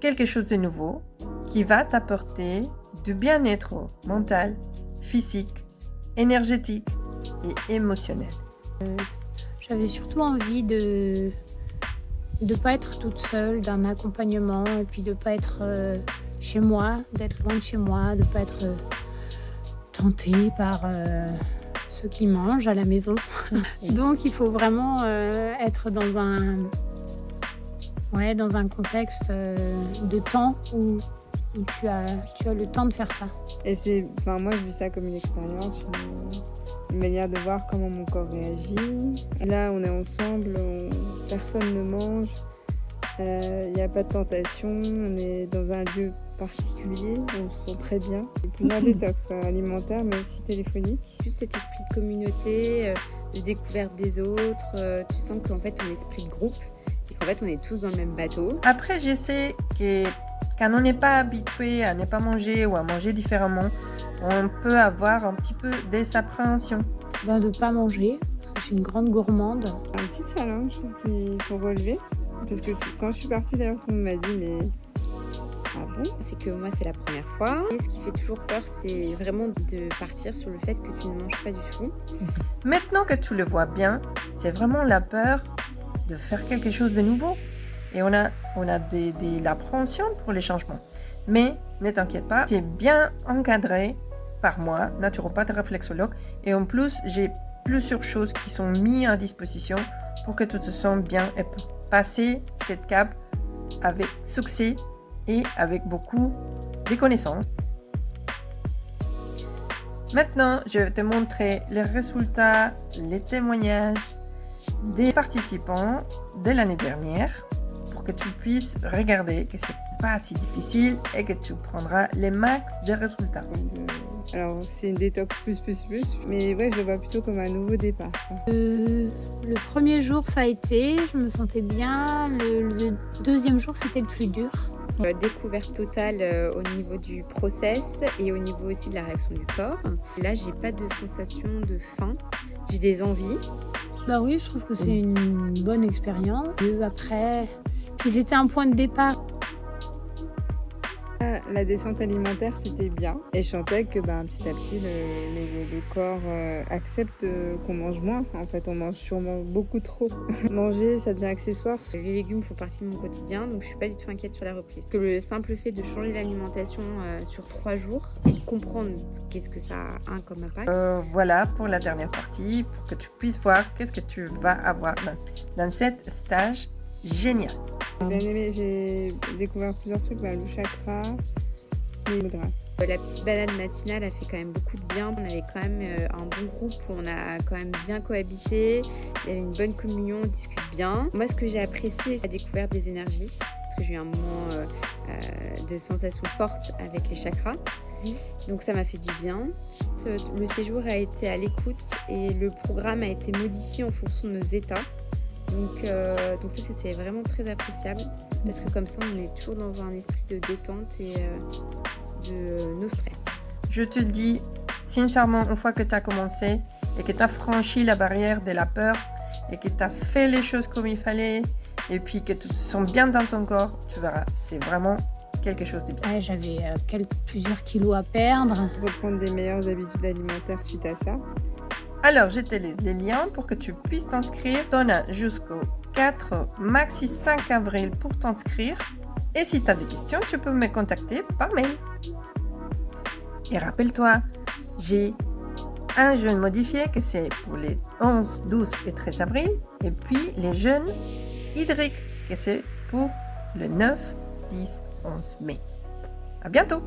quelque chose de nouveau qui va t'apporter du bien-être mental, physique, énergétique et émotionnel. J'avais surtout envie de pas être toute seule, d'un accompagnement et puis de pas être chez moi, d'être loin de chez moi, de pas être tentée par ceux qui mangent à la maison. Donc il faut vraiment être dans un contexte de temps où tu as le temps de faire ça. Et moi je vis ça comme une expérience, une manière de voir comment mon corps réagit. Là on est ensemble, personne ne mange, il n'y a pas de tentation, on est dans un lieu particulier, on se sent très bien. Et puis un détox alimentaire mais aussi téléphonique. Juste cet esprit de communauté, de découverte des autres, tu sens qu'en fait on est esprit de groupe et qu'en fait on est tous dans le même bateau. Après, je sais que quand on n'est pas habitué à ne pas manger ou à manger différemment, on peut avoir un petit peu des appréhensions. De ne pas manger, parce que je suis une grande gourmande. Un petit challenge qu'il faut relever. Parce que quand je suis partie d'ailleurs, tout le monde m'a dit mais ah bon ? C'est que moi c'est la première fois. Et ce qui fait toujours peur, c'est vraiment de partir sur le fait que tu ne manges pas du tout. Maintenant que tu le vois bien, c'est vraiment la peur de faire quelque chose de nouveau. Et on a de l'appréhension pour les changements. Mais ne t'inquiète pas, c'est bien encadré par moi, naturopathe et réflexologue. Et en plus, j'ai plusieurs choses qui sont mises à disposition pour que tu te sentes bien et pour passer cette cape avec succès et avec beaucoup de connaissances. Maintenant, je vais te montrer les résultats, les témoignages des participants de l'année dernière pour que tu puisses regarder que c'est pas si difficile et que tu prendras les max de résultats. Alors c'est une détox plus, mais ouais, je le vois plutôt comme un nouveau départ. Le premier jour ça a été, je me sentais bien. Le deuxième jour c'était le plus dur. Découverte totale au niveau du process et au niveau aussi de la réaction du corps. Là, j'ai pas de sensation de faim, j'ai des envies. Bah oui, je trouve que c'est une bonne expérience. Après, puis c'était un point de départ. La descente alimentaire, c'était bien. Et je sentais que petit à petit, le corps accepte qu'on mange moins. En fait, on mange sûrement beaucoup trop. Manger, ça devient accessoire. Les légumes font partie de mon quotidien, donc je suis pas du tout inquiète sur la reprise. Parce que le simple fait de changer l'alimentation sur 3 jours et de comprendre qu'est-ce que ça a comme impact. Voilà pour la dernière partie, pour que tu puisses voir qu'est-ce que tu vas avoir dans cet stage génial. J'ai bien aimé, j'ai découvert plusieurs trucs, le chakra, les grâce. La petite balade matinale a fait quand même beaucoup de bien. On avait quand même un bon groupe où on a quand même bien cohabité. Il y avait une bonne communion, on discute bien. Moi, ce que j'ai apprécié, c'est la découverte des énergies. Parce que j'ai eu un moment de sensations fortes avec les chakras. Donc ça m'a fait du bien. Le séjour a été à l'écoute et le programme a été modifié en fonction de nos états. Donc ça c'était vraiment très appréciable parce que comme ça on est toujours dans un esprit de détente et de no stress. Je te le dis sincèrement, une fois que tu as commencé et que tu as franchi la barrière de la peur et que tu as fait les choses comme il fallait et puis que tu te sens bien dans ton corps, tu verras, c'est vraiment quelque chose de bien. Ouais, j'avais plusieurs kilos à perdre. Reprendre des meilleures habitudes alimentaires suite à ça. Alors, je te laisse les liens pour que tu puisses t'inscrire. Tu en as jusqu'au 4, maxi 5 avril pour t'inscrire. Et si tu as des questions, tu peux me contacter par mail. Et rappelle-toi, j'ai un jeûne modifié que c'est pour les 11, 12 et 13 avril. Et puis les jeûnes hydriques que c'est pour le 9, 10, 11 mai. À bientôt!